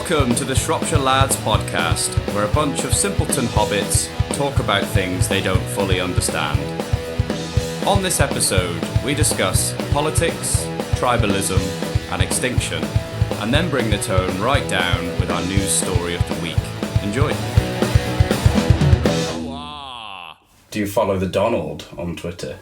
Welcome to the Shropshire Lads podcast, where a bunch of simpleton hobbits talk about things they don't fully understand. On this episode, we discuss politics, tribalism, and extinction, and then bring the tone right down with our news story of the week. Enjoy. Do you follow the Donald on Twitter?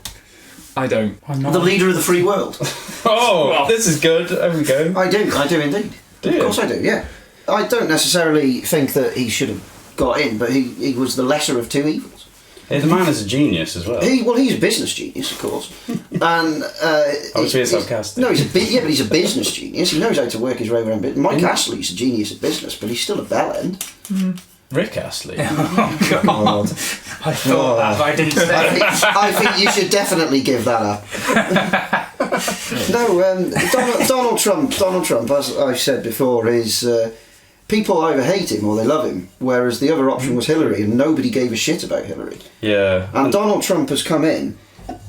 I don't. I'm not. The leader of the free world. Oh, this is good. There we go. I do indeed. Of course I do, yeah. I don't necessarily think that he should have got in, but he was the lesser of two evils. Yeah, the man is a genius as well. He's a business genius, of course. And I was being sarcastic. No, but he's a business genius. He knows how to work his way around business. Mike Astley's a genius at business, but he's still a bellend. Mm. Rick Astley. Oh God! I thought that, but I didn't say it. I think you should definitely give that up. No, Donald Trump, as I said before, is people either hate him or they love him, whereas the other option was Hillary, and nobody gave a shit about Hillary. Yeah. And Donald Trump has come in,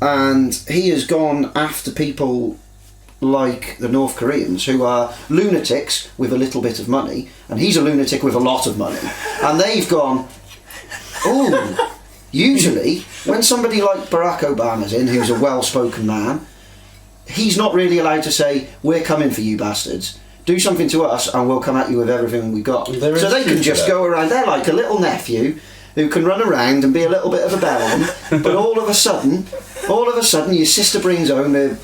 and he has gone after people like the North Koreans, who are lunatics with a little bit of money, and he's a lunatic with a lot of money, and they've gone, ooh. Usually, when somebody like Barack Obama's in, who's a well-spoken man, he's not really allowed to say, we're coming for you bastards, do something to us and we'll come at you with everything we've got. So they can just go around, they're like a little nephew who can run around and be a little bit of a bellend, but all of a sudden your sister brings home a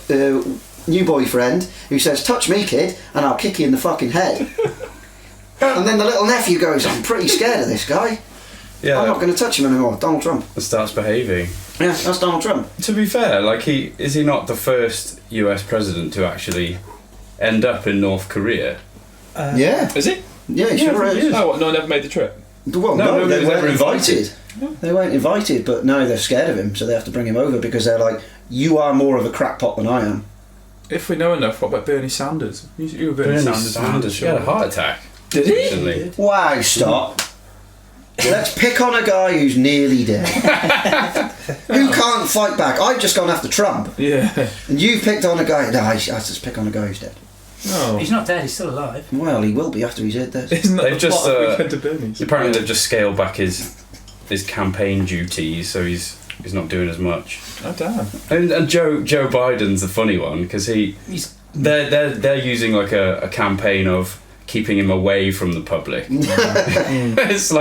new boyfriend who says, touch me kid and I'll kick you in the fucking head. And then the little nephew goes, I'm pretty scared of this guy. Yeah. I'm not going to touch him anymore. Donald Trump. And starts behaving. Yeah, that's Donald Trump. To be fair, is he not the first US president to actually end up in North Korea? Yeah. Is it? Yeah, he sure is. Oh, what, no, I never made the trip. Well, no, they weren't invited. They weren't invited, but no, they're scared of him, so they have to bring him over because they're like, you are more of a crackpot than I am. If we know enough, what about Bernie Sanders? You were Bernie Sanders. He had a heart attack. Did he? Recently. Wow, stop. Let's pick on a guy who's nearly dead. Who can't fight back? I've just gone after Trump. Yeah. And you've picked on a guy... No, I just pick on a guy who's dead. No. He's not dead, he's still alive. Well, he will be after he's dead. Isn't that they've just Bernie's? Apparently they've just scaled back his campaign duties, so he's not doing as much. Oh damn. And Joe Biden's the funny one because they're using like a campaign of keeping him away from the public. It's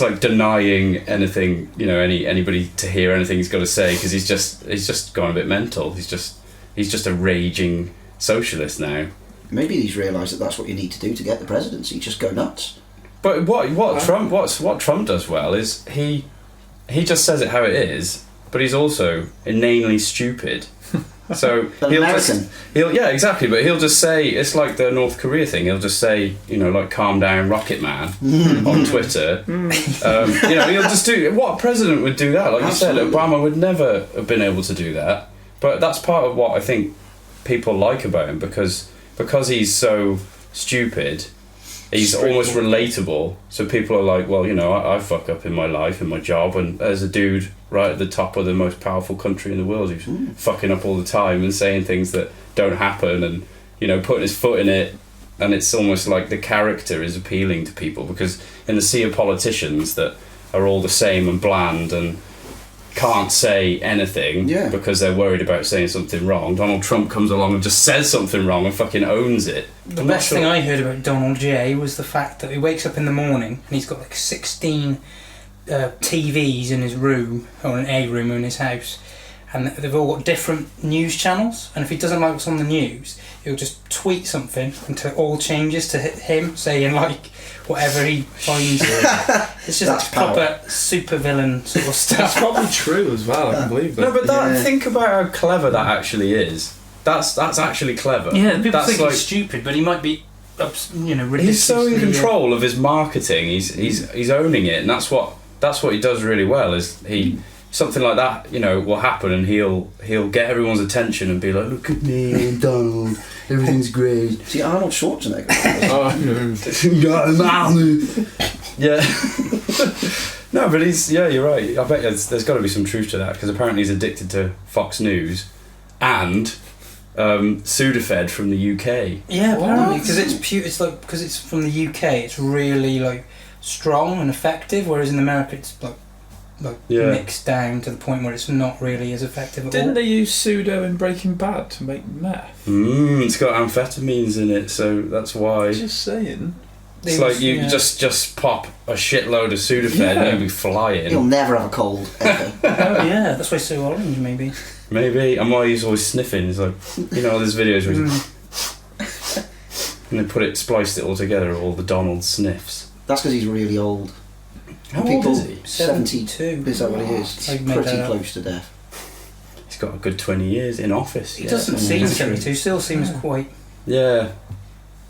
like denying anything, anybody to hear anything he's got to say because he's just gone a bit mental. He's just a raging socialist now. Maybe he's realised that that's what you need to do to get the presidency. Just go nuts. But what Trump does well is he just says it how it is, but he's also inanely stupid. So exactly. But he'll just say it's like the North Korea thing. He'll just say, like "calm down, Rocket Man" on Twitter. He'll just do. What president would do that? Like Absolutely. You said, Obama would never have been able to do that. But that's part of what I think people like about him because he's so stupid. He's almost relatable, so people are like, well, I fuck up in my life, in my job, and there's a dude right at the top of the most powerful country in the world who's fucking up all the time and saying things that don't happen and, putting his foot in it, and it's almost like the character is appealing to people because in the sea of politicians that are all the same and bland and can't say anything because they're worried about saying something wrong, Donald Trump comes along and just says something wrong and fucking owns it. The best thing I heard about Donald J was the fact that he wakes up in the morning and he's got like 16 TVs in his room, or an A room in his house, and they've all got different news channels, and if he doesn't like what's on the news, he'll just tweet something until it all changes to him saying like whatever he finds. It's just like proper super villain sort of stuff. That's probably true as well. I can believe that. No, but think about how clever that actually is. That's actually clever. Yeah, people think he's stupid, but he might be, ridiculous. He's so in control of his marketing. He's owning it, and that's what he does really well. Is he something like that? Will happen, and he'll get everyone's attention and be like, "Look at me, I'm Donald. Everything's great." See, Arnold Schwarzenegger. Yeah. No, but you're right. I bet there's got to be some truth to that because apparently he's addicted to Fox News and Sudafed from the UK. Yeah, apparently, because it's pure. It's like because it's from the UK. It's really like strong and effective, whereas in America it's like mixed down to the point where it's not really as effective at all. Didn't they use pseudo in Breaking Bad to make meth? It's got amphetamines in it, so that's why. Just saying. It's like you just pop a shitload of Sudafed and you'll be flying. You'll never have a cold ever. Oh yeah, that's why it's so orange, maybe. Maybe, and why he's always sniffing. It's like, you know, there's videos where he's and they spliced it all together, all the Donald sniffs. That's because he's really old. How old is he? 72. Is that what he is? I've He's made pretty that up. close to death. He's got a good 20 years in office. He doesn't seem 72. Still seems quite. Yeah.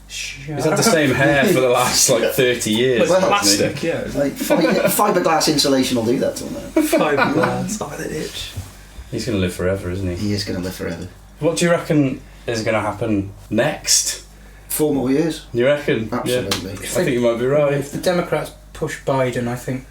Sure. He's had the same hair for the last like 30 years. Well, Plastic, yeah. Like fiberglass insulation will do that to him. Fiberglass. Oh, that itch. He's going to live forever, isn't he? He is going to live forever. What do you reckon is going to happen next? 4 more years. You reckon? Absolutely. Yeah. I think you might be right. If the Democrats push Biden, I think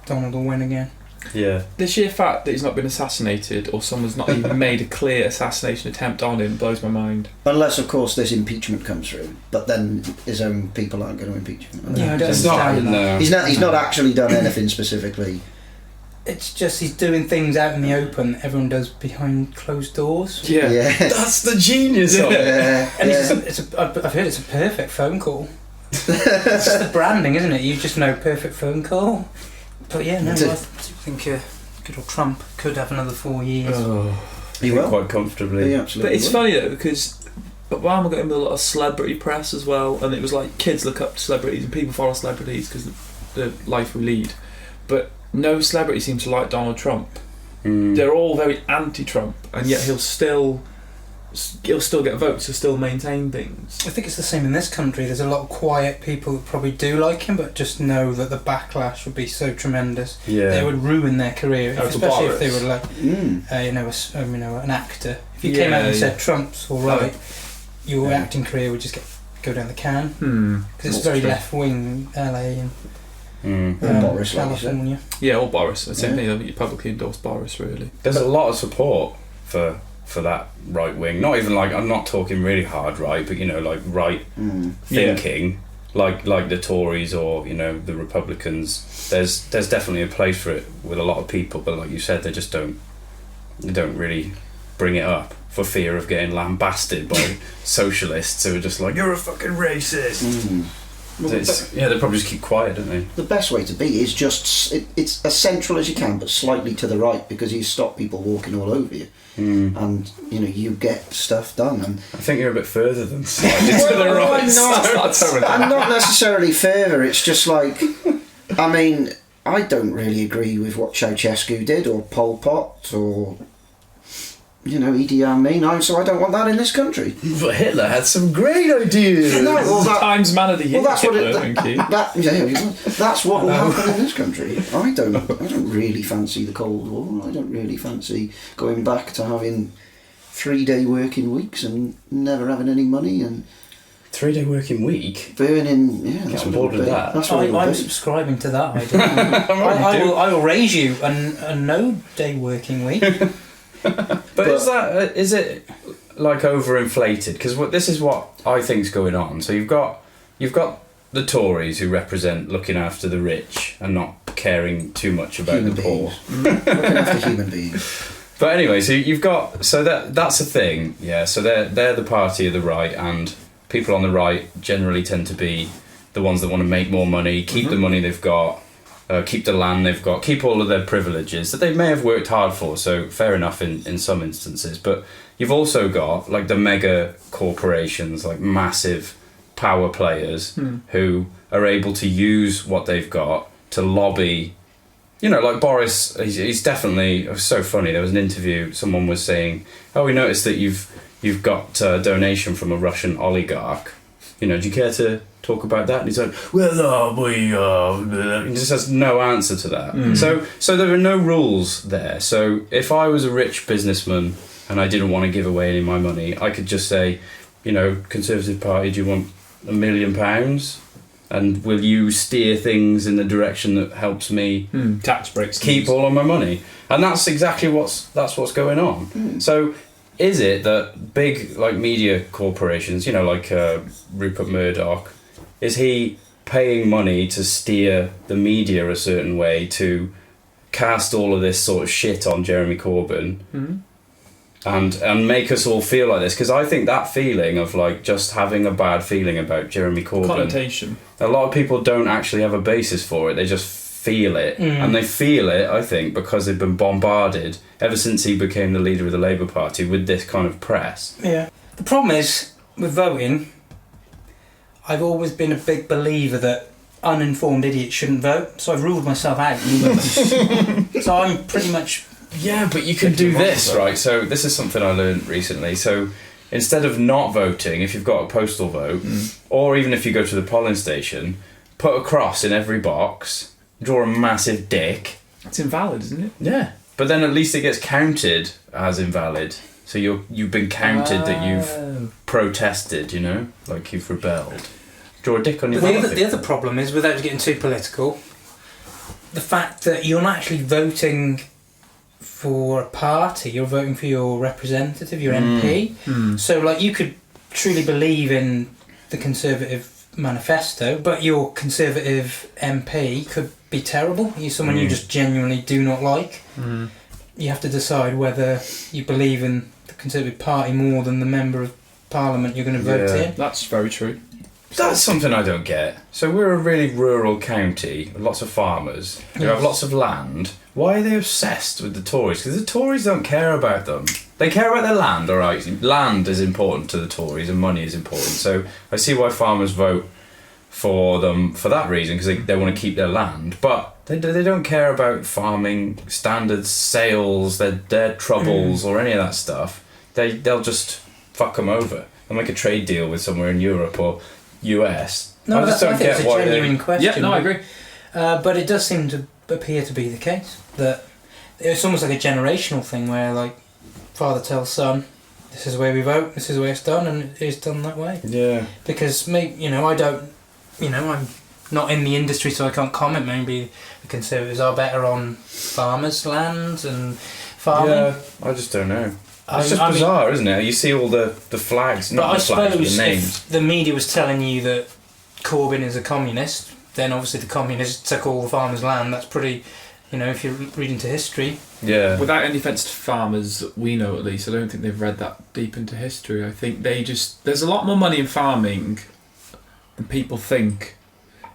Donald will win again. Yeah. The sheer fact that he's not been assassinated or someone's not even made a clear assassination attempt on him blows my mind. Unless, of course, this impeachment comes through. But then his own people aren't going to impeach him. Yeah, I don't It's not, understand that. no. He's not actually done anything specifically. It's just he's doing things out in the open that everyone does behind closed doors. Yeah. That's the genius of it. Yeah. And Yeah. I've heard it's a perfect phone call. It's just the branding, isn't it? You just know perfect phone call. But yeah, no, I think good old Trump could have another 4 years. He will. Quite comfortably. He absolutely But it's will. funny though because Obama got him with a lot of celebrity press as well, and it was like kids look up to celebrities and people follow celebrities because of the life we lead. But no celebrity seems to like Donald Trump. They're all very anti-Trump, and yet he'll still get votes. He'll still maintain things. I think it's the same in this country. There's a lot of quiet people that probably do like him, but just know that the backlash would be so tremendous. Yeah. They would ruin their career, Oh, especially if Boris. they were like, an actor. If you Yeah, came out and yeah. said Trump's all right, your acting career would just go down the can because it's That's very true. left wing, LA and Boris, like you said. California. Yeah, or Boris. I'd say he publicly endorsed Boris, really. There's a lot of support for that right wing. Not even like, I'm not talking really hard right, but you know, like right thinking, like the Tories or you know the Republicans. There's definitely a place for it with a lot of people, but like you said, they don't really bring it up for fear of getting lambasted by socialists who are just like, you're a fucking racist. Well, They probably just keep quiet, don't they? the best way to be is just it's as central as you can, but slightly to the right, because you stop people walking all over you, and you know you get stuff done. And I think you're a bit further than slightly to the right. I'm not necessarily further. It's just like, I mean, I don't really agree with what Ceausescu did, or Pol Pot, or you know Idi Amin. So I don't want that in this country. But Hitler had some great ideas. No, well, that, Times man of the year. well, that's what Hitler, it, thank you. that's what will happen in this country. I don't really fancy the Cold War. I don't really fancy going back to having 3-day working weeks and never having any money and 3-day working week. burning. Yeah, that's on what board it'll with be. that. That's what it'll I'm be. subscribing to that idea. I will raise you a no-day working week. But is it like overinflated? Because this is what I think's going on. So you've got the Tories who represent looking after the rich and not caring too much about Human the poor. beings. Looking after human beings. But anyway, so you've got that's a thing. Yeah. So they're the party of the right, and people on the right generally tend to be the ones that want to make more money, keep the money they've got. Keep the land they've got, keep all of their privileges that they may have worked hard for, so fair enough in some instances. But you've also got like the mega corporations, like massive power players who are able to use what they've got to lobby. You know, like Boris, he's definitely, it was so funny, there was an interview, someone was saying, oh, we noticed that you've got a donation from a Russian oligarch. You know, do you care to talk about that? And he's like, well, he just has no answer to that. So there are no rules there. So if I was a rich businessman and I didn't want to give away any of my money, I could just say, you know, Conservative Party, do you want £1 million? And will you steer things in the direction that helps me Tax breaks. keep all of my money? And that's exactly what's going on. So is it that big like media corporations, you know, like Rupert Murdoch, is he paying money to steer the media a certain way to cast all of this sort of shit on Jeremy Corbyn? Mm-hmm. And make us all feel like this, because I think that feeling of like just having a bad feeling about Jeremy Corbyn, connotation, a lot of people don't actually have a basis for it. They just feel it, and they feel it, I think, because they've been bombarded ever since he became the leader of the Labour Party with this kind of press. Yeah. The problem is with voting, I've always been a big believer that uninformed idiots shouldn't vote, so I've ruled myself out. So I'm pretty much. Yeah, but you can do this, right? So this is something I learned recently. So instead of not voting, if you've got a postal vote, or even if you go to the polling station, put a cross in every box, draw a massive dick. It's invalid, isn't it? Yeah. But then at least it gets counted as invalid. So you've been counted that you've protested, you know? Like you've rebelled. Draw a dick on your ballot. The other problem is, without getting too political, the fact that you're not actually voting for a party, you're voting for your representative, your MP. So like you could truly believe in the Conservative manifesto, but your Conservative MP could be terrible. You're someone you just genuinely do not like. You have to decide whether you believe in the Conservative Party more than the Member of Parliament you're going to vote in. That's very true. That's something I don't get. So we're a really rural county, with lots of farmers who have lots of land. Why are they obsessed with the Tories? Because the Tories don't care about them. They care about their land, alright. Land is important to the Tories and money is important. So I see why farmers vote for them for that reason, because they want to keep their land. But they don't care about farming standards, sales, their troubles or any of that stuff. They'll just fuck them over. They'll make a trade deal with somewhere in Europe or US. No, I just don't get it's a why genuine question. Yeah, no, I agree. But it does seem to appear to be the case that it's almost like a generational thing where, like, father tells son, "This is the way we vote. This is the way it's done," and it is done that way. Yeah. Because I don't. I'm not in the industry, so I can't comment. Maybe the Conservatives are better on farmers' lands and farming. Yeah, I just don't know. It's just bizarre, isn't it? You see all the flags, not the flags, but the names. If the media was telling you that Corbyn is a communist, then obviously the communists took all the farmers' land. That's pretty, if you're reading to history. Yeah. Without any offence to farmers, we know at least, I don't think they've read that deep into history. I think there's a lot more money in farming than people think.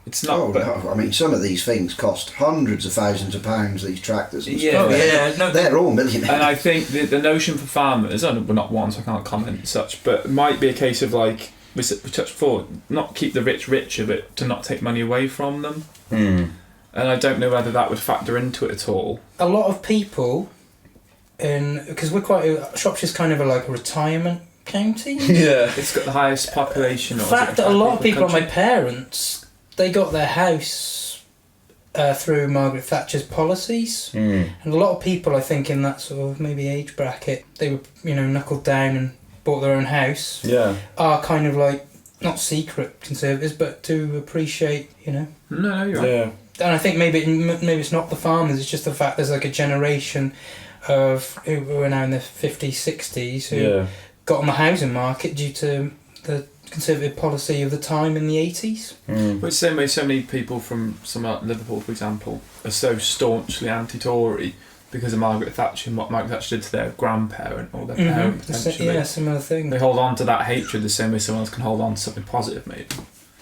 It's not. Oh, no. I mean, some of these things cost hundreds of thousands of pounds. These tractors and Yeah, stuff. They're all millionaires. And I think the notion for farmers, we're not one, so I can't comment as such, but it might be a case of, like we touched before, not keep the rich richer, but to not take money away from them. And I don't know whether that would factor into it at all. A lot of people, because Shropshire's kind of like a retirement county. Yeah. It's got the highest population. The fact that a lot of people are my parents, they got their house through Margaret Thatcher's policies, and a lot of people, I think, in that sort of maybe age bracket, they were knuckled down and bought their own house. Yeah. Are kind of like not secret Conservatives, but do appreciate No, you're right. Yeah. And I think maybe it's not the farmers. It's just the fact there's like a generation of who are now in their 50s, 60s who got on the housing market due to the Conservative policy of the time in the 80s. But it's the same way so many people from somewhere like Liverpool, for example, are so staunchly anti-Tory because of Margaret Thatcher and what Margaret Thatcher did to their grandparent or their parent potentially. Yeah, similar thing. They hold on to that hatred the same way someone else can hold on to something positive, maybe.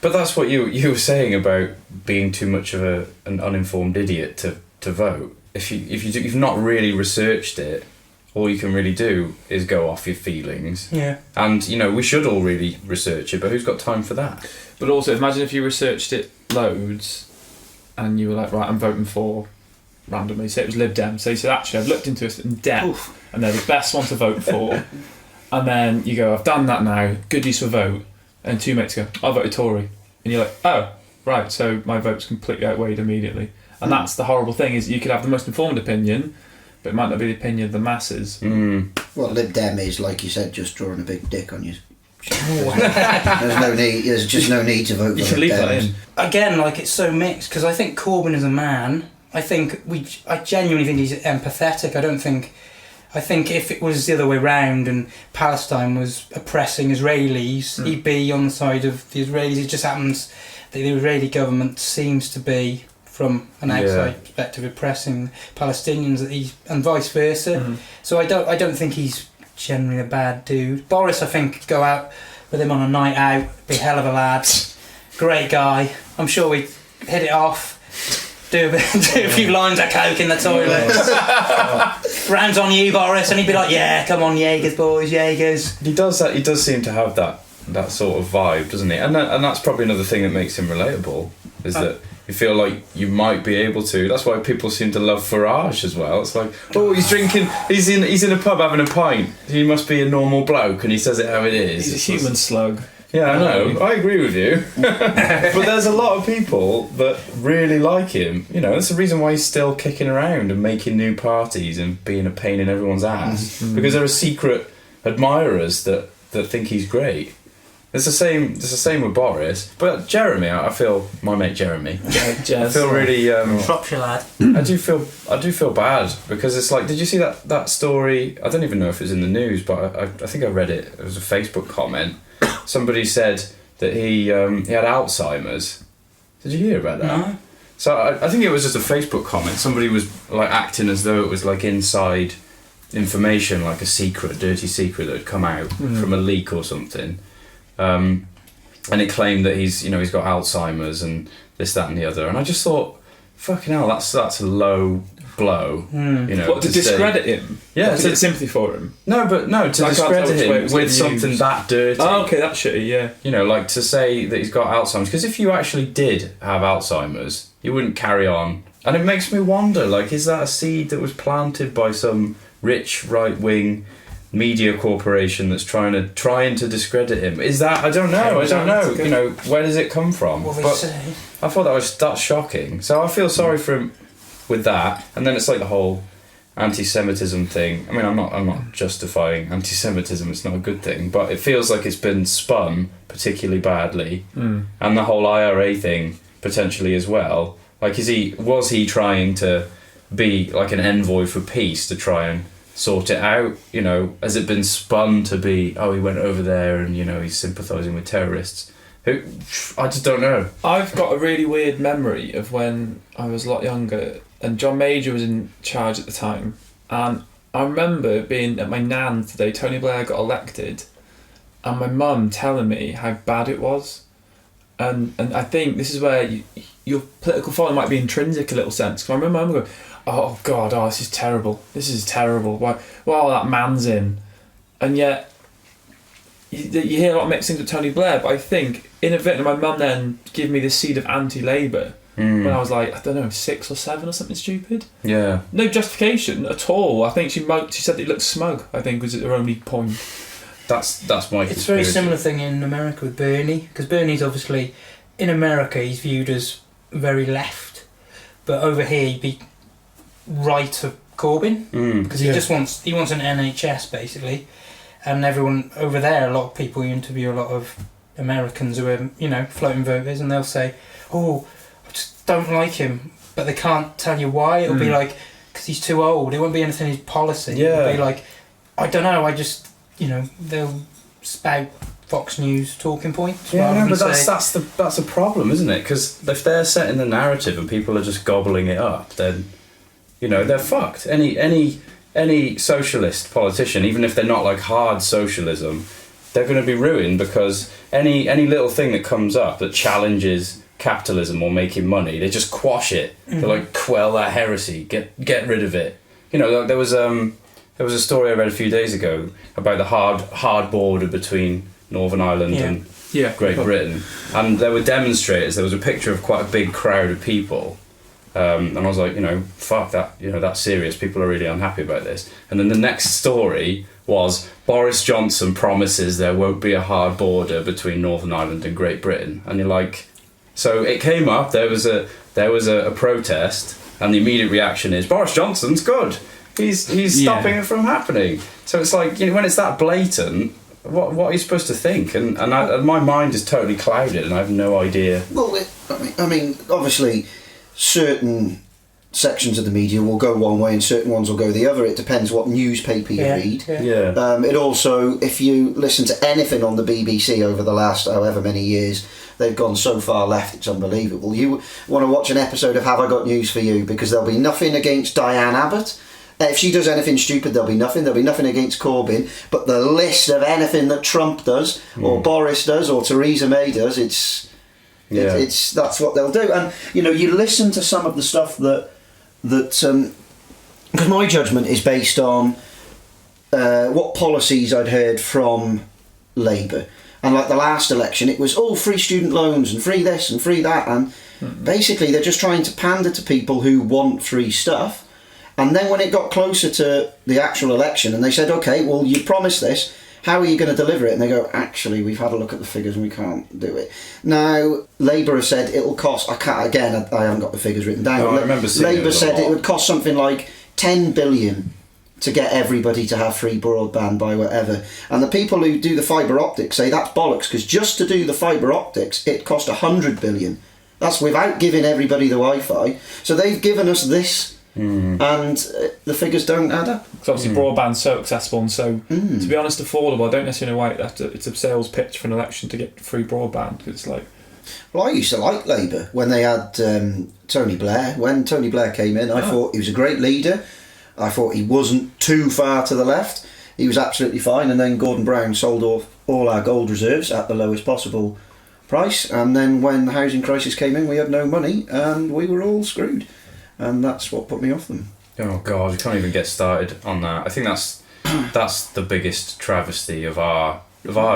But that's what you were saying about being too much of an uninformed idiot to vote. If you've not really researched it, all you can really do is go off your feelings. Yeah. And we should all really research it, but who's got time for that? But also, imagine if you researched it loads, and you were like, right, I'm voting for randomly. Say it was Lib Dem. So you said, actually, I've looked into it in depth, and they're the best one to vote for. And then you go, I've done that now. Good use for vote. And 2 mates go, I voted Tory. And you're like, oh, right, so my vote's completely outweighed immediately. And that's the horrible thing, is you could have the most informed opinion, but it might not be the opinion of the masses. What Lib Dem is, like you said, just drawing a big dick on you. There's just no need to vote for You can leave that in. Again, it's so mixed, because I think Corbyn is a man. I genuinely think he's empathetic. I think if it was the other way round and Palestine was oppressing Israelis, he'd be on the side of the Israelis. It just happens that the Israeli government seems to be, from an outside perspective, oppressing Palestinians, and vice versa. So I don't think he's generally a bad dude. Boris, I think, go out with him on a night out, be a hell of a lad, great guy. I'm sure we'd hit it off. Do a few lines of coke in the toilet. Rounds on you, Boris, and he'd be like, "Yeah, come on, Jaegers, boys, Jaegers." He does that. He does seem to have that sort of vibe, doesn't he? And that's probably another thing that makes him relatable. Is that you feel like you might be able to. That's why people seem to love Farage as well. It's like, oh, he's drinking. He's in a pub having a pint. He must be a normal bloke, and he says it how it is. He's a human slug. Yeah, I know. I agree with you. But there's a lot of people that really like him. You know, that's the reason why he's still kicking around and making new parties and being a pain in everyone's ass. Because there are secret admirers that think he's great. It's the same with Boris. But Jeremy, I feel, my mate Jeremy, I feel really Shropshire Lad. I do feel bad because it's like, did you see that story? I don't even know if it was in the news, but I think I read it. It was a Facebook comment. Somebody said that he had Alzheimer's. Did you hear about that? No. So I think it was just a Facebook comment. Somebody was like acting as though it was like inside information, like a secret, dirty secret that had come out from a leak or something. And it claimed that he's got Alzheimer's and this, that, and the other. And I just thought, fucking hell, that's a low blow. You know, what, to discredit him? Yeah, to get sympathy for him. No, to discredit him with something that dirty. Oh, okay, that's shitty. Yeah. You know, like to say that he's got Alzheimer's, because if you actually did have Alzheimer's, you wouldn't carry on. And it makes me wonder, like, is that a seed that was planted by some rich right-wing media corporation that's trying to discredit him? Is that, I don't know. You know, where does it come from? What they but say. I thought that's shocking. So I feel sorry for him with that. And then it's like the whole anti-Semitism thing. I mean, I'm not justifying anti-Semitism. It's not a good thing, but it feels like it's been spun particularly badly. And the whole IRA thing potentially as well. Like, was he trying to be like an envoy for peace to try and sort it out? You know, has it been spun to be, oh, he went over there and, you know, he's sympathising with terrorists? I just don't know. I've got a really weird memory of when I was a lot younger and John Major was in charge at the time, and I remember being at my nan's the day Tony Blair got elected and my mum telling me how bad it was, and I think this is where your political following might be intrinsic a little sense, because I remember my mum going, oh god, this is terrible, why that man's in. And yet you hear a lot of mixed things with Tony Blair, but I think inadvertently my mum then gave me the seed of anti-Labour when I was like, I don't know, 6 or 7 or something stupid. Yeah. No justification at all. I think she said that he looked smug, I think, was her only point. That's my It's a very similar thing in America with Bernie, because Bernie's obviously, in America, he's viewed as very left, but over here he'd be right of Corbyn, because he wants an NHS basically, and everyone over there, a lot of people, you interview a lot of Americans who are, you know, floating voters, and they'll say, oh, I just don't like him, but they can't tell you why. It'll be like, because he's too old. It won't be anything in his policy. It'll be like, I don't know, I just, you know, they'll spout Fox News talking points. Yeah, no, but that's the problem, isn't it? Because if they're setting the narrative and people are just gobbling it up, then, you know, they're fucked. Any socialist politician, even if they're not like hard socialism, they're going to be ruined, because any little thing that comes up that challenges capitalism or making money, they just quash it. They like quell that heresy, get rid of it. You know, like there was a story I read a few days ago about the hard border between Northern Ireland and Great Britain, and there were demonstrators. There was a picture of quite a big crowd of people. And I was like, you know, fuck that, you know, that's serious. People are really unhappy about this. And then the next story was Boris Johnson promises there won't be a hard border between Northern Ireland and Great Britain. And you're like, so it came up. There was a protest, and the immediate reaction is Boris Johnson's good. He's stopping it from happening. So it's like, you know, when it's that blatant, what are you supposed to think? And my mind is totally clouded, and I have no idea. Well, I mean, obviously, certain sections of the media will go one way and certain ones will go the other. It depends what newspaper you read. It also, if you listen to anything on the BBC over the last however many years, they've gone so far left, it's unbelievable. You want to watch an episode of Have I Got News For You, because there'll be nothing against Diane Abbott. If she does anything stupid, there'll be nothing. There'll be nothing against Corbyn. But the list of anything that Trump does, or Boris does, or Theresa May does, it's that's what they'll do. And you listen to some of the stuff that because my judgment is based on what policies I'd heard from Labour. And like the last election, it was free student loans and free this and free that, and basically they're just trying to pander to people who want free stuff. And then when it got closer to the actual election and they said, okay, well, you promised this, how are you going to deliver it? And they go, actually, we've had a look at the figures and we can't do it. Now, Labour have said it'll cost, I haven't got the figures written down. No, I remember seeing Labour said it would cost something like 10 billion to get everybody to have free broadband by whatever. And the people who do the fibre optics say that's bollocks, because just to do the fibre optics, it cost 100 billion. That's without giving everybody the Wi-Fi. So they've given us this. And the figures don't add up. Because obviously broadband's so accessible and so, to be honest, affordable. I don't necessarily know why it's a sales pitch for an election to get free broadband, because it's like... Well, I used to like Labour when they had Tony Blair. When Tony Blair came in, I thought he was a great leader. I thought he wasn't too far to the left. He was absolutely fine. And then Gordon Brown sold off all our gold reserves at the lowest possible price. And then when the housing crisis came in, we had no money and we were all screwed. And that's what put me off them. Oh God, we can't even get started on that. I think that's the biggest travesty of our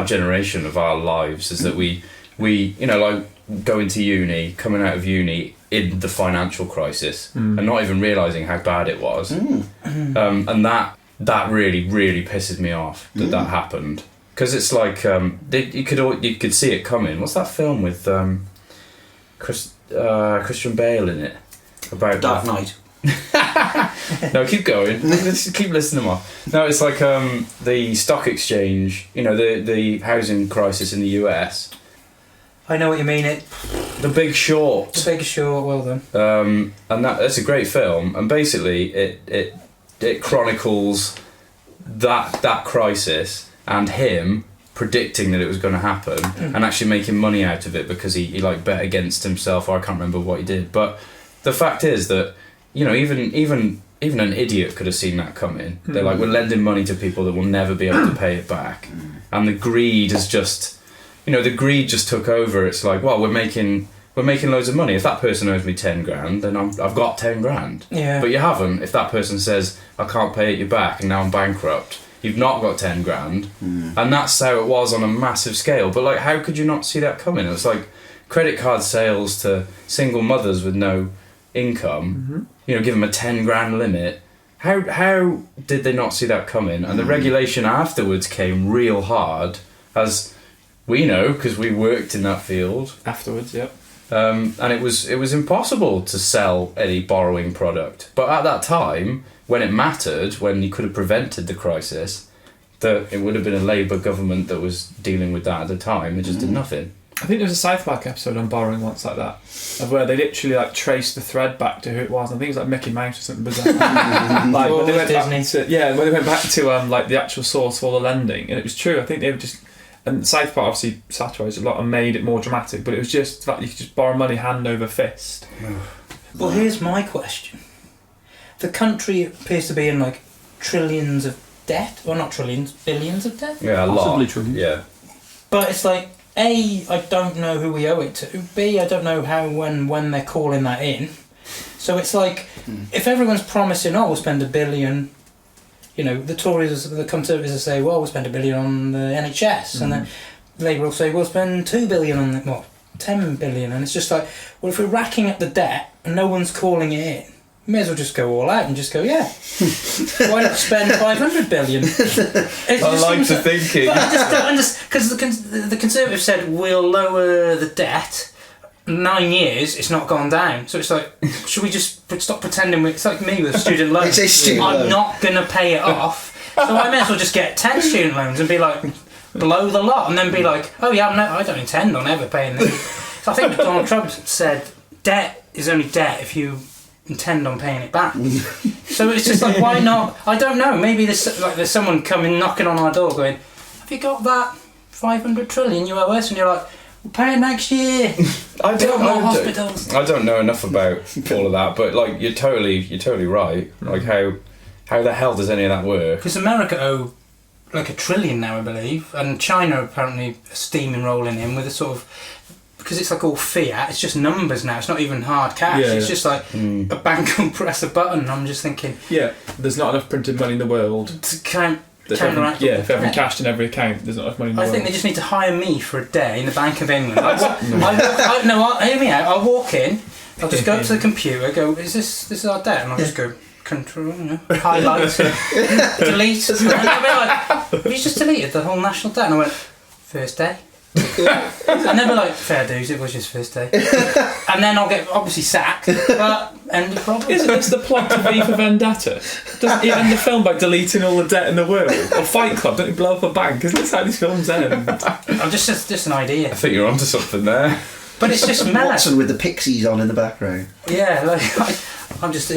generation, of our lives, is that we like going to uni, coming out of uni in the financial crisis, and not even realising how bad it was. And that really, really pisses me off that happened, because it's like you could see it coming. What's that film with Christian Bale in it? About Dark Knight. No, keep going. Just keep listening to them off. No, it's like the stock exchange. The housing crisis in the US. I know what you mean. The Big Short. The Big Short. Well done. And that's a great film. And basically, it chronicles that crisis and him predicting that it was going to happen and actually making money out of it, because he like bet against himself, or I can't remember what he did, but. The fact is that, even an idiot could have seen that coming. They're like, we're lending money to people that will never be able to pay it back. And the greed is just, the greed just took over. It's like, well, we're making loads of money. If that person owes me 10 grand, then I've got 10 grand. Yeah. But you haven't. If that person says, I can't pay it you back and now I'm bankrupt, you've not got 10 grand. And that's how it was on a massive scale. But like, how could you not see that coming? It was like credit card sales to single mothers with no income, give them a 10 grand limit. How did they not see that coming? And the regulation afterwards came real hard, as we know, because we worked in that field afterwards. Yep. And it was impossible to sell any borrowing product. But at that time, when it mattered, when you could have prevented the crisis, that it would have been a Labour government that was dealing with that at the time. They just did nothing. I think there was a South Park episode on borrowing once like that, of where they literally like traced the thread back to who it was. I think it was like Mickey Mouse or something bizarre. Like when they went back to like the actual source for all the lending, and it was true. I think they were just, and South Park obviously satirised a lot and made it more dramatic, but it was just that you could just borrow money hand over fist. Well, here's my question: the country appears to be in like trillions of debt, or not trillions, billions of debt. Yeah, a Possibly lot. trillions. Yeah. But it's like, A, I don't know who we owe it to. B, I don't know how, when they're calling that in. So it's like, if everyone's promising, we'll spend $1 billion, the Tories, the Conservatives will say, well, we'll spend $1 billion on the NHS. And then Labour will say, we'll spend $2 billion on, 10 billion. And it's just like, well, if we're racking up the debt and no one's calling it in, we may as well just go all out and just go, why not spend 500 billion? I like the thinking. But I just don't understand, because the Conservatives said we'll lower the debt. 9 years, it's not gone down. So it's like, should we just stop pretending it's like me with student loans. It's a student I'm loan. not going to pay it off. So I may as well just get 10 student loans and be like, blow the lot, and then be like, I don't intend on ever paying them. So I think Donald Trump said, debt is only debt if you intend on paying it back. So it's just like, why not? I don't know. Maybe there's someone coming knocking on our door going, "Have you got that 500 trillion you owe us?" And you're like, "We'll pay it next year." I hospitals. I don't know enough about all of that, but like you're totally right. Like how the hell does any of that work? Because America owe like $1 trillion now, I believe, and China apparently steaming rolling in with a sort of, because it's like all fiat, it's just numbers now, it's not even hard cash, it's just like a bank will press a button. I'm just thinking, there's not enough printed money in the world to counteract. if every cashed in every account, there's not enough money in the world. I think they just need to hire me for a day in the Bank of England. Hear me out, I'll walk in, I'll just go up to the computer, go, this is our debt, and I'll just go, control, highlight, delete, and they'll be like, "Have you just deleted the whole national debt?" And I went, "First day." And they'll be like, "Fair dues, it was just first day." And then I'll get obviously sacked, but end of problem. Isn't this the plot of V for Vendetta? Doesn't he end the film by deleting all the debt in the world? Or Fight Club, don't he blow up a bank? Isn't this how these films end? I'm just an idea. I think you're onto something there. But it's just mad. Watson with the pixies on in the background. Yeah, like I'm just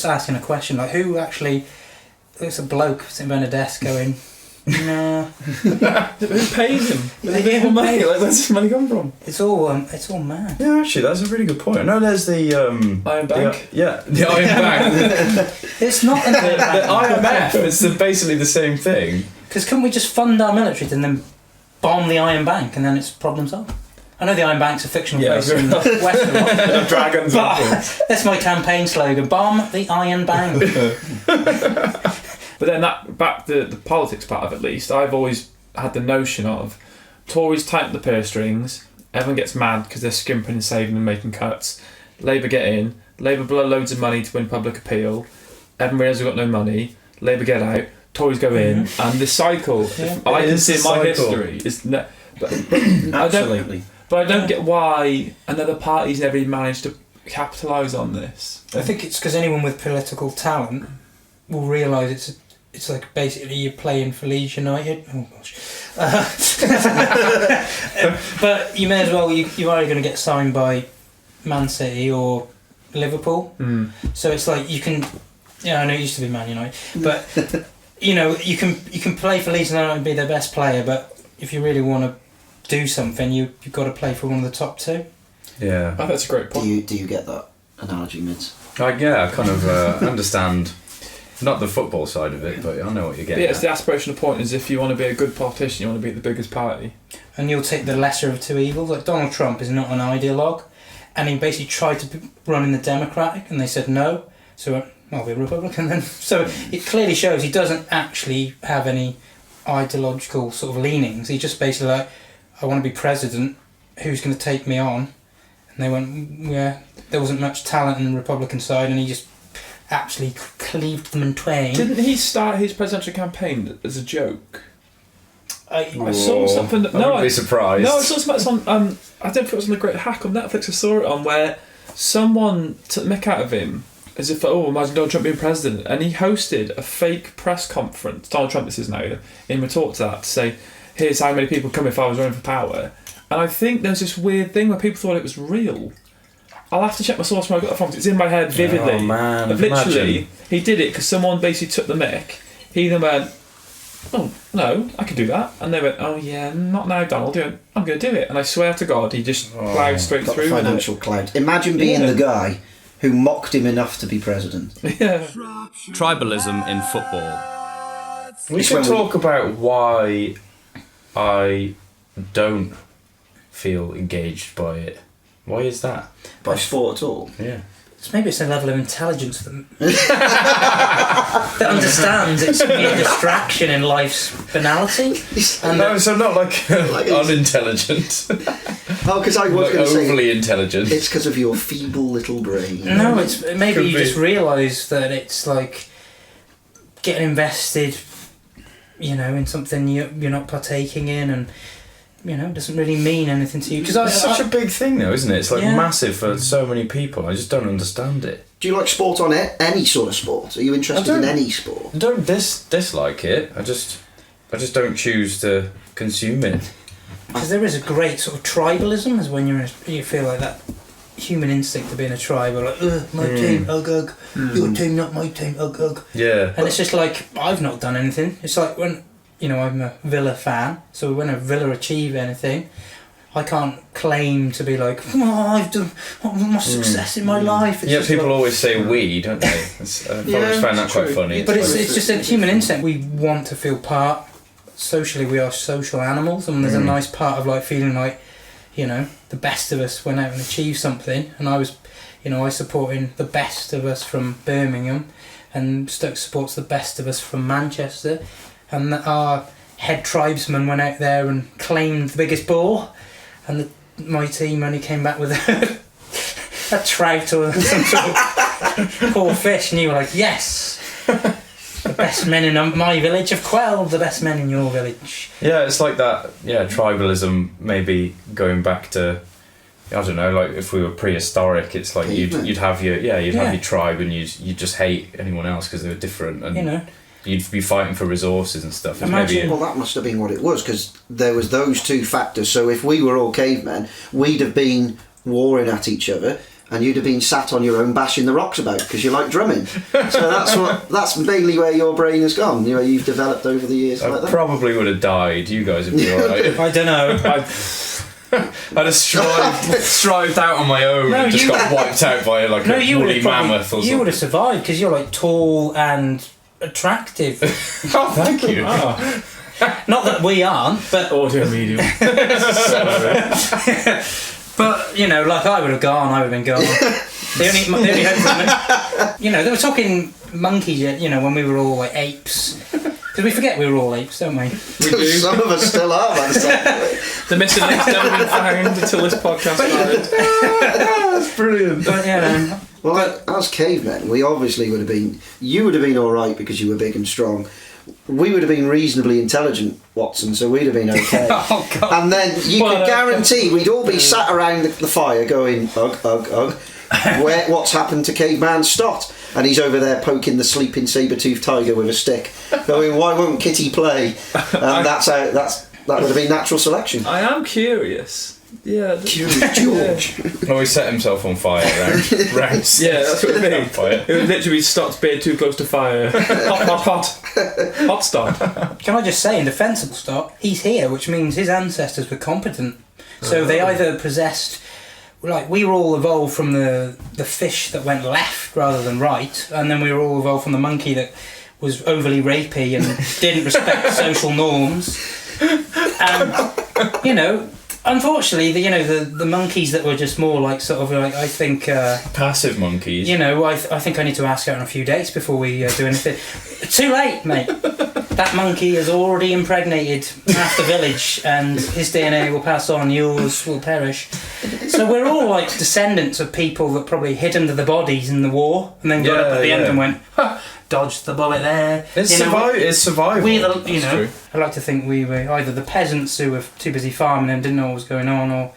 asking a question, like who actually? There's a bloke sitting behind a desk going, "Nah." Who pays him? Who money? Like, where's this money come from? It's all mad. Yeah, actually, that's a really good point. No, there's the Iron Bank. the Iron Bank. It's not an the IMF is basically the same thing. Because couldn't we just fund our military and then bomb the Iron Bank and then it's problem solved? I know the Iron Bank's a fictional place in Western Dragons. That's my campaign slogan: bomb the Iron Bank. But then back the politics part of it, at least, I've always had the notion of Tories tighten the purse strings, everyone gets mad because they're skimping and saving and making cuts. Labour get in, Labour blow loads of money to win public appeal, everyone realises we've got no money, Labour get out, Tories go in, and this cycle, I can see in my history, is Absolutely. But I don't get why another party's never even managed to capitalise on this. I think it's because anyone with political talent will realise it's like basically you're playing for Leeds United. Oh gosh. But you may as well, you're either going to get signed by Man City or Liverpool. So it's like you can, I know it used to be Man United, but you can play for Leeds United and be their best player, but if you really want to do something, you've got to play for one of the top two. Yeah, I think that's a great point. Do you get that analogy, Mids? I kind of understand. Not the football side of it, but I know what you're getting. Yeah, it's the aspirational point is if you want to be a good politician, you want to be the biggest party. And you'll take the lesser of two evils. Like Donald Trump is not an ideologue, and he basically tried to run in the Democratic, and they said no. So I'll be a Republican then. So it clearly shows he doesn't actually have any ideological sort of leanings. He just basically like, I want to be president. Who's going to take me on? And they went, yeah. There wasn't much talent in the Republican side, and he just absolutely cleaved them in twain. Didn't he start his presidential campaign as a joke? I saw something. I wouldn't be surprised. No, I saw something on. I don't know if it was on a great hack on Netflix. I saw it on where someone took the mick out of him as if, imagine Donald Trump being president, and he hosted a fake press conference. Donald Trump, this is now, in retort to that, to say, here's how many people come if I was running for power. And I think there's this weird thing where people thought it was real. I'll have to check my source where I got that from. It's in my head vividly. Oh man! Literally, imagine. He did it because someone basically took the mick. He then went, "Oh no, I can do that," and they went, "Oh yeah, not now, Donald. I'm going to do it." And I swear to God, he just ploughed straight Got through. Financial clout. Imagine being the guy who mocked him enough to be president. Yeah. Tribalism in football. We should talk about why I don't feel engaged by it. Why is that? By sport at all? Yeah. Maybe it's a level of intelligence that understands it's a distraction in life's banality. And no, so not like unintelligent. Oh, because I was going to say overly intelligent. it's because of your feeble little brain. No, it's maybe you just realise that it's like getting invested, in something you're not partaking in, and it doesn't really mean anything to you. Because it's such a big thing, though, isn't it? It's like massive for so many people. I just don't understand it. Do you like sport on it? Any sort of sport? Are you interested in any sport? I don't dislike it. I just don't choose to consume it. Because there is a great sort of tribalism, as when you feel like that human instinct to be in a tribe. We're like, my team, ugh, ugh. Your team, not my team, ugh, ugh. Yeah. And it's just like, I've not done anything. It's like when, I'm a Villa fan, so when a Villa achieve anything, I can't claim to be like, I've done my success in my life. It's people like, always say we, don't they? I've always found that quite funny. But it's just a human instinct. We want to feel part. Socially, we are social animals, and there's a nice part of like feeling like, the best of us went out and achieved something. And I was, I supporting the best of us from Birmingham, and Stoke supports the best of us from Manchester, and our head tribesman went out there and claimed the biggest boar, and my team only came back with a trout or some sort of poor fish, and you were like, yes, the best men in my village have quelled the best men in your village. Yeah, it's like that. Yeah, tribalism. Maybe going back to, I don't know, like if we were prehistoric, it's like you'd have your have your tribe, and you'd just hate anyone else because they were different, and you'd be fighting for resources and stuff. Well, that must have been what it was, because there was those two factors. So if we were all cavemen, we'd have been warring at each other, and you'd have been sat on your own bashing the rocks about because you like drumming. So that's mainly where your brain has gone. You've developed over the years. I probably would have died. You guys would be alright. I don't know. I'd have strived out on my own and just got wiped out by a woolly mammoth or something. You would have survived because you're like tall and attractive. Oh, thank you. Not that we aren't, but audio medium. But like I would have gone, I would have been gone. The only hope for me, they were talking monkeys, when we were all like apes. Because we forget we were all apes, don't we? We do. Some of us still are, by the sound of it. The missing link's never been found until this podcast started. That's brilliant. But Well, as cavemen, we obviously would have been. You would have been all right because you were big and strong. We would have been reasonably intelligent, Watson, so we'd have been okay. Oh, God. And then you could guarantee we'd all be sat around the fire going, ugh, ugh, ugh. What's happened to caveman Stott? And he's over there poking the sleeping saber-toothed tiger with a stick, going, why won't Kitty play? And that would have been natural selection. I am curious. Yeah, Curious George. Oh, he set himself on fire round. Yeah, that's what it would be. It would literally be Stott's beard too close to fire. Hot Stott. Can I just say, in defence of Stott, he's here, which means his ancestors were competent. So they either possessed, like, we were all evolved from the fish that went left rather than right, and then we were all evolved from the monkey that was overly rapey and didn't respect social norms. And, unfortunately, the monkeys that were just more like sort of like, I think passive monkeys. I think I need to ask out on a few dates before we do anything. Too late, mate. That monkey has already impregnated half the village, and his DNA will pass on. Yours will perish. So we're all like descendants of people that probably hid under the bodies in the war, and then got up at the end and went, dodged the bullet there. It's survival. True. I like to think we were either the peasants who were too busy farming and didn't know what was going on, or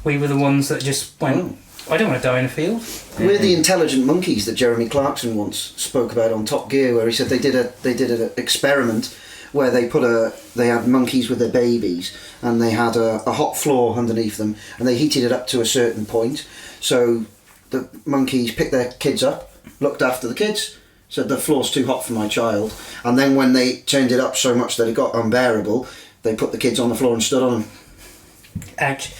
we were the ones that just went, I don't want to die in a field. We're the intelligent monkeys that Jeremy Clarkson once spoke about on Top Gear, where he said they did an experiment where they had monkeys with their babies, and they had a hot floor underneath them, and they heated it up to a certain point. So the monkeys picked their kids up, looked after the kids, said the floor's too hot for my child, and then when they turned it up so much that it got unbearable, they put the kids on the floor and stood on them. Ouch.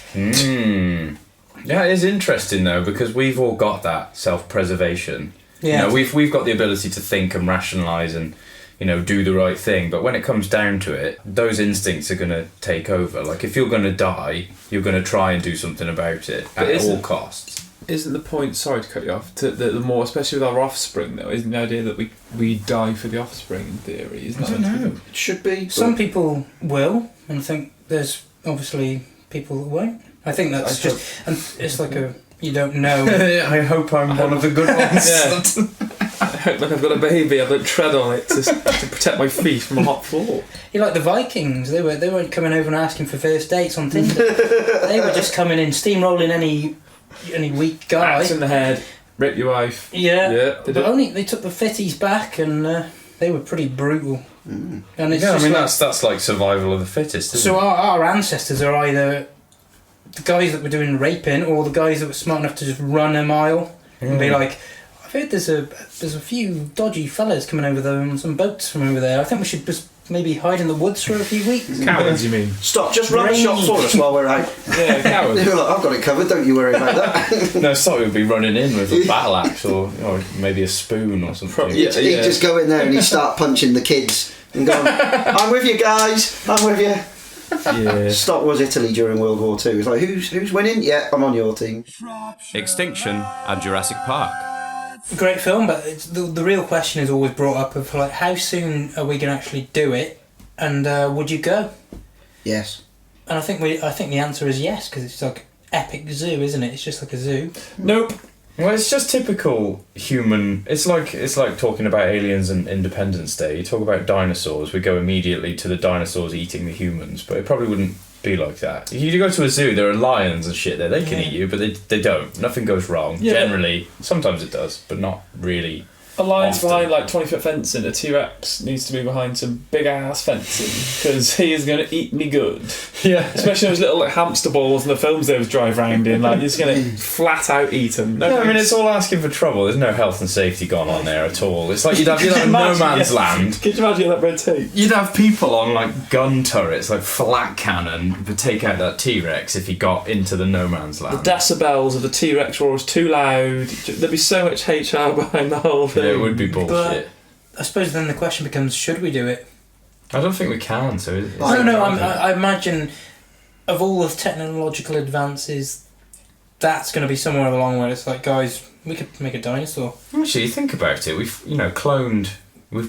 Yeah, it is interesting though, because we've all got that self-preservation. Yeah. We've got the ability to think and rationalise and do the right thing, but when it comes down to it, those instincts are going to take over. Like, if you're going to die, you're going to try and do something about it at all costs. Isn't the point, sorry to cut you off, the more, especially with our offspring though, isn't the idea that we die for the offspring in theory? Isn't I don't know. It should be. Some people will, and I think there's obviously people that won't. I think that's and it's like you don't know. I hope I'm one of the good ones. Yeah. I hope when I've got a baby I don't tread on it to protect my feet from a hot floor. You're like the Vikings. They weren't coming over and asking for first dates on Tinder. They were just coming in, steamrolling any weak guy. Axe in the head, rape your wife. Yeah. But only they took the fitties back, and they were pretty brutal. Mm. And it's yeah, just that's like survival of the fittest, isn't so it? our ancestors are either the guys that were doing raping, or the guys that were smart enough to just run a mile and be like, I've heard there's a few dodgy fellas coming over there on some boats from over there. I think we should just maybe hide in the woods for a few weeks. Cowards, you mean? Stop, just run a shot for us while we're out. Yeah, cowards. They were like, I've got it covered, don't you worry about that. No, Sorry would be running in with a battle axe or maybe a spoon or something. He'd just go in there and he'd start punching the kids and going, I'm with you guys, I'm with you. Yeah. Stock was Italy during World War II. It's like, who's winning? Yeah, I'm on your team. Extinction and Jurassic Park. Great film, but the real question is always brought up of like, how soon are we going to actually do it, and would you go? Yes. And I think the answer is yes, because it's like epic zoo, isn't it? It's just like a zoo. Nope. Well, it's just typical human. It's like talking about aliens and Independence Day. You talk about dinosaurs, we go immediately to the dinosaurs eating the humans, but it probably wouldn't be like that. If you go to a zoo, there are lions and shit there. They can eat you, but they don't. Nothing goes wrong. Yeah. Generally, sometimes it does, but not really. A lion's Often. behind like 20-foot fencing. A T-Rex needs to be behind some big ass fencing because he is going to eat me good. Yeah. Especially those little like hamster balls in the films they would drive around in. Like, he's going to flat out eat them. No, I mean, it's all asking for trouble. There's no health and safety gone on there at all. It's like you'd have a no man's land. Can you imagine that red tape? You'd have people on like gun turrets, like flat cannon, to take out that T-Rex if he got into the no man's The land. decibels of the T-Rex roar is too loud. There'd be so much HR behind the whole thing. Yeah, it would be bullshit. But I suppose then the question becomes, should we do it? I don't think we can. So it's I imagine of all the technological advances, that's going to be somewhere along where it's like, guys, we could make a dinosaur. Actually, think about it. We've we've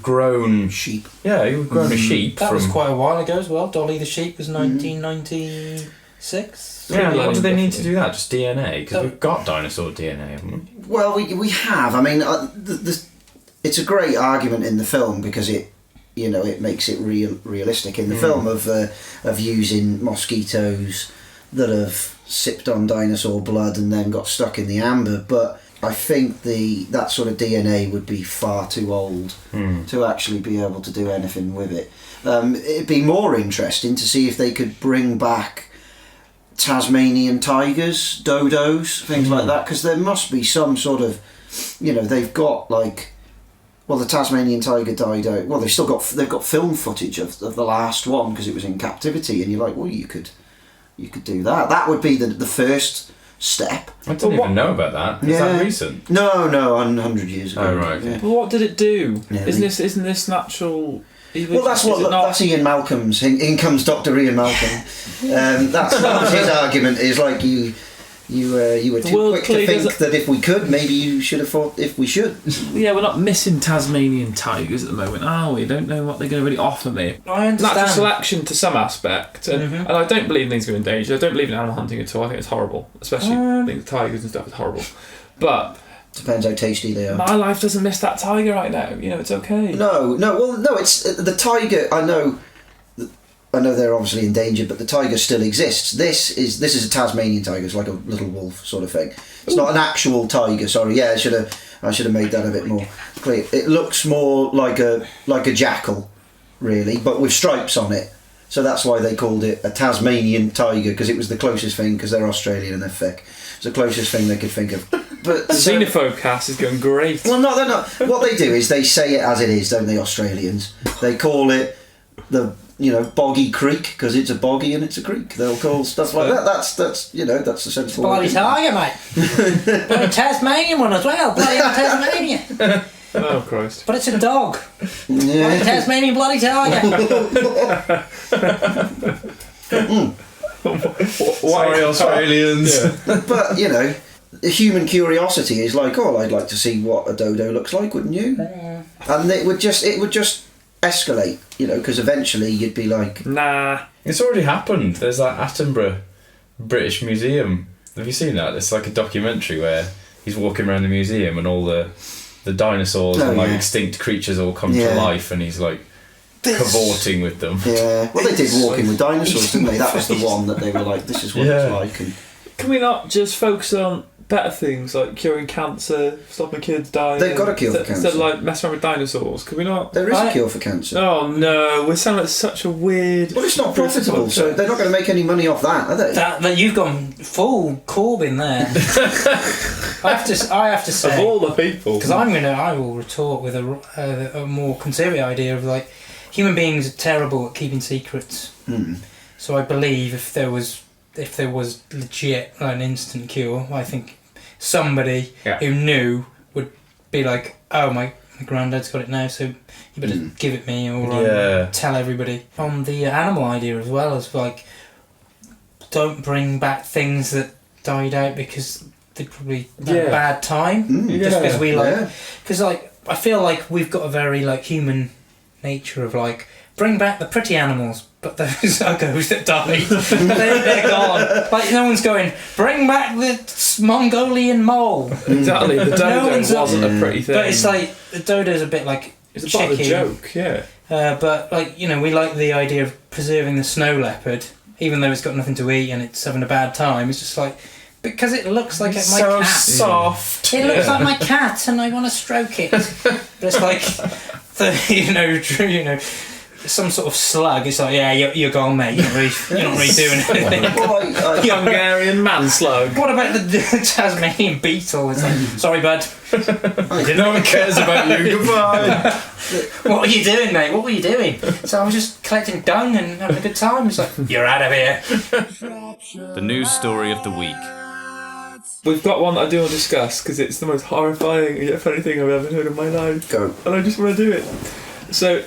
grown sheep. Yeah, we've grown a sheep. That from, was quite a while ago as well. Dolly the sheep was 1996. Yeah, what do they need to do that? Just DNA? Because we've got dinosaur DNA, haven't we? Well, we have. I mean, it's a great argument in the film because it makes it realistic in the film of using mosquitoes that have sipped on dinosaur blood and then got stuck in the amber. But I think that sort of DNA would be far too old to actually be able to do anything with it. It'd be more interesting to see if they could bring back Tasmanian tigers, dodos, things like that, because there must be some sort of, they've got like. Well, the Tasmanian tiger died out. Well, they've got film footage of the last one because it was in captivity, and you're like, well, you could do that. That would be the first step. I didn't even know about that. Is that recent? No, 100 years ago. Oh right. Okay. Yeah. But what did it do? Yeah, Isn't this natural? Well, that's Ian Malcolm's. In comes Dr. Ian Malcolm. That was his argument. Is like you were too quick to think that if we could, maybe you should have thought if we should. Yeah, we're not missing Tasmanian tigers at the moment, are we? Don't know what they're going to really offer me. I understand. Natural selection to some aspect, and I don't believe things are endangered. I don't believe in animal hunting at all. I think it's horrible, especially I think the tigers and stuff is horrible. But depends how tasty they are. My life doesn't miss that tiger right now. It's okay. No. It's the tiger. I know they're obviously endangered, but the tiger still exists. This is a Tasmanian tiger. It's like a little wolf sort of thing. It's not an actual tiger. Sorry, I should have made that a bit more clear. It looks more like a jackal, really, but with stripes on it. So that's why they called it a Tasmanian tiger, because it was the closest thing. Because they're Australian and they're thick. It's the closest thing they could think of. But the xenophobe cast is going great. Well, no, they're not. What they do is they say it as it is, don't they? Australians. They call it the boggy creek because it's a boggy and it's a creek. They'll call stuff like that. That's the sensible. Bloody tiger, mate. Bloody Tasmanian one as well. Bloody Tasmania. Oh Christ! But it's a dog. Yeah. Bloody Tasmanian bloody tiger. Sorry, Australians. Yeah. But human curiosity is like, I'd like to see what a dodo looks like, wouldn't you? Yeah. And it would just escalate, because eventually you'd be like, nah. It's already happened. There's that Attenborough British Museum. Have you seen that? It's like a documentary where he's walking around the museum and all the dinosaurs and extinct creatures all come to life, and he's like cavorting with them. Yeah. Well, they did Walking with Dinosaurs, didn't they? That was the one that they were like, this is what it's like. And can we not just focus on better things like curing cancer, stopping kids dying. They've got a cure for cancer. Instead of like messing around with dinosaurs, could we not? There is a cure for cancer. Oh no, we sound like such a weird. Well, it's not profitable, so they're not going to make any money off that, are they? That you've gone full Corbyn there. I have to say, Of all the people, because I will retort with a more conservative idea of like human beings are terrible at keeping secrets. So I believe if there was legit like, an instant cure, I think somebody who knew would be like, oh my granddad's got it now, so you better give it me, or tell everybody. On the animal idea as well, as like, don't bring back things that died out because they probably had a bad time. Just because we because like I feel like we've got a very like human nature of like, bring back the pretty animals, but those uggos that died, they're gone. Like no one's going, bring back the Mongolian mole. Exactly, the dodo wasn't a pretty thing. But it's like the dodo's a bit like it's a part of a joke, but like we like the idea of preserving the snow leopard, even though it's got nothing to eat and it's having a bad time. It's just like, because it looks like my cat. So soft. It looks like my cat, and I want to stroke it. But it's like some sort of slug. It's like, you're gone, mate. You're not really doing anything. Hungarian man slug. What about the Tasmanian beetle? It's like, sorry, bud. No one cares about you. Goodbye. What were you doing, mate? What were you doing? So I was just collecting dung and having a good time. It's like, you're out of here. The news story of the week. We've got one that I do want to discuss because it's the most horrifying and yet funny thing I've ever heard in my life. Go. And I just want to do it. So,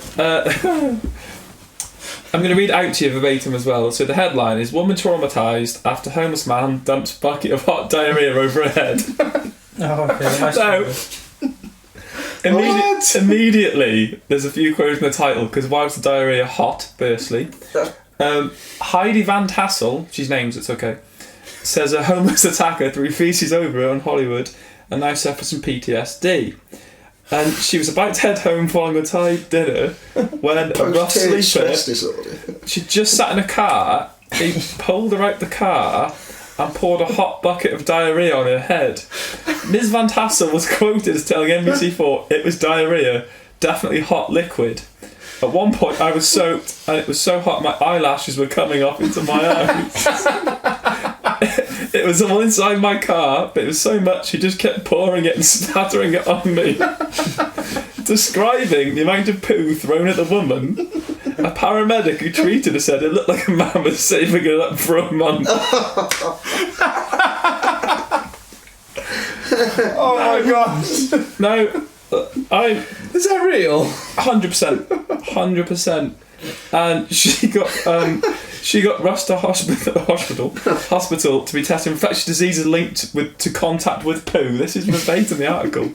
I'm going to read out to you verbatim as well. So the headline is, woman traumatised after homeless man dumps bucket of hot diarrhea over her head. Immediately, there's a few quotes in the title, because why was the diarrhea hot, firstly? Heidi Van Tassel, she's names, it's okay, says a homeless attacker threw feces over her on Hollywood and now suffers from PTSD. And she was about to head home following a Thai dinner when a rough sleeper, she just sat in a car, he pulled her out the car and poured a hot bucket of diarrhea on her head. Ms Van Tassel was quoted as telling NBC4 it was diarrhea, definitely hot liquid. At one point I was soaked and it was so hot my eyelashes were coming off into my eyes. It was all inside my car, but it was so much he just kept pouring it and spattering it on me. Describing the amount of poo thrown at the woman, a paramedic who treated her said it looked like a man was saving it up for a month. Oh my gosh. No, is that real? 100%. And she got rushed to hospital to be tested infectious diseases linked to contact with poo. This is verbatim the article.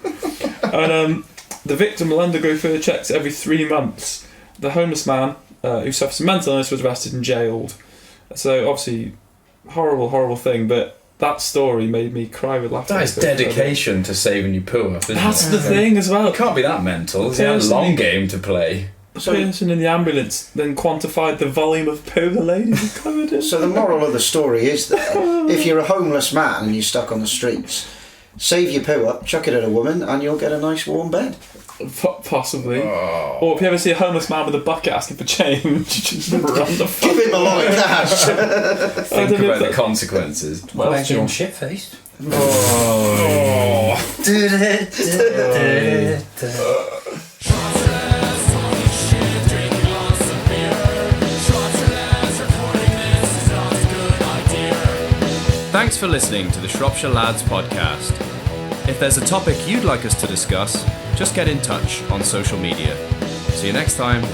And the victim will undergo further checks every 3 months. The homeless man who suffers from mental illness was arrested and jailed. So obviously, horrible thing, but that story made me cry with laughter. That is dedication to saving your poo up, isn't That's it? the thing as well. It can't be that mental. He had a long game to play. The person in the ambulance then quantified the volume of poo the lady was covered in. So the moral of the story is that if you're a homeless man and you're stuck on the streets, save your poo up, chuck it at a woman, and you'll get a nice warm bed. Possibly. Oh. Or if you ever see a homeless man with a bucket asking for change, just run the fuck. Give him a lot of cash. Think about the consequences. Well, getting shit-faced. Oh. Thanks for listening to the Shropshire Lads podcast. If there's a topic you'd like us to discuss, just get in touch on social media. See you next time.